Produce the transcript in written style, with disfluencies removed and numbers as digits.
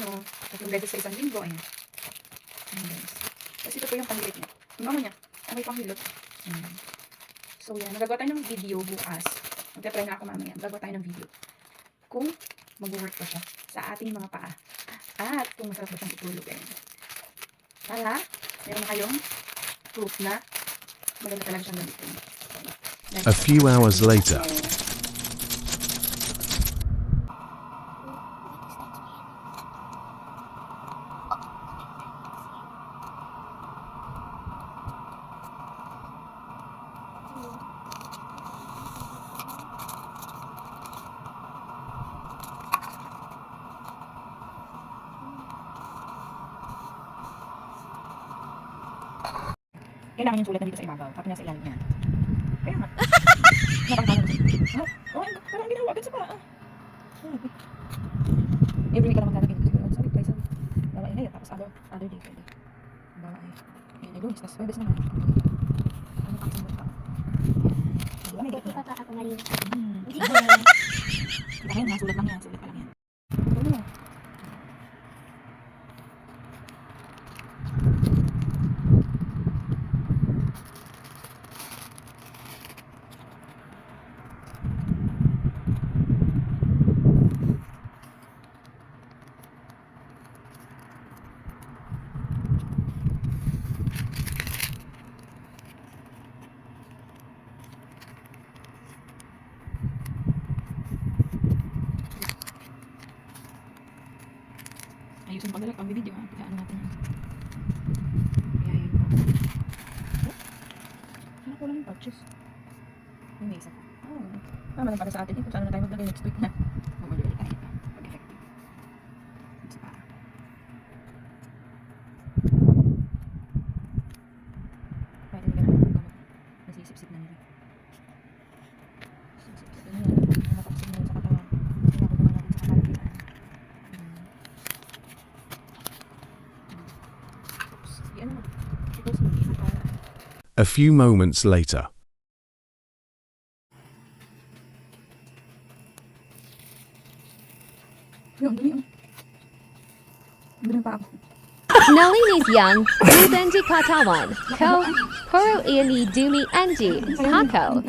ano, 3 beses sa isang linggo. Ayan. Ayan guys. Tapos ito po yung panghilot niya. Yung amo niya, may panghilot. Ayan. So yan, magagawa tayo ng video bukas. Magta-try na ako mamaya. Magagawa tayo ng video kung mag-work pa siya sa ating mga paa. At kung masarap ba siyang itulog. Ayan. Para, meron na kayong proof na maganda talaga siyang gamitin. A few hours later. Kailangan yung sulat na dito sa ibabaw, tapos nasa ilalim niya. Kaya nga. Napangkalan ko. Oh, parang ginawa agad sa paa. Every week ka naman lalagyan dito. Sorry, try sorry. Bawa ay ngayon, tapos other day pwede. Bawa ay. Ayan, ay lunes, tapos Webes naman. Ano pa kasang ka? Di ba may Hindi pa ako malinis. Hindi ko. Kita yan, sulat lang yan. Sulat pa lang yan. Ito na. Ayusin ko pag video ha. Pagkaan natin yan. Kaya yun po. Ano ko lang yung patches? May isa pa. Oh. Tama lang para sa atin. Kung saan na tayo maglagay next week na. Maglagay tayo. Pag-effective. Isa pa. Pwede nila naman yung gamot. Nasisip-sip na nila. Sisip-sip na nila. Nakapsip na sa katawan. Pinakukuha natin sa kapalitan. A few moments later. Nalinis yang, Benji Katawan, Ko, Puro Ili Duli Enji, Kako.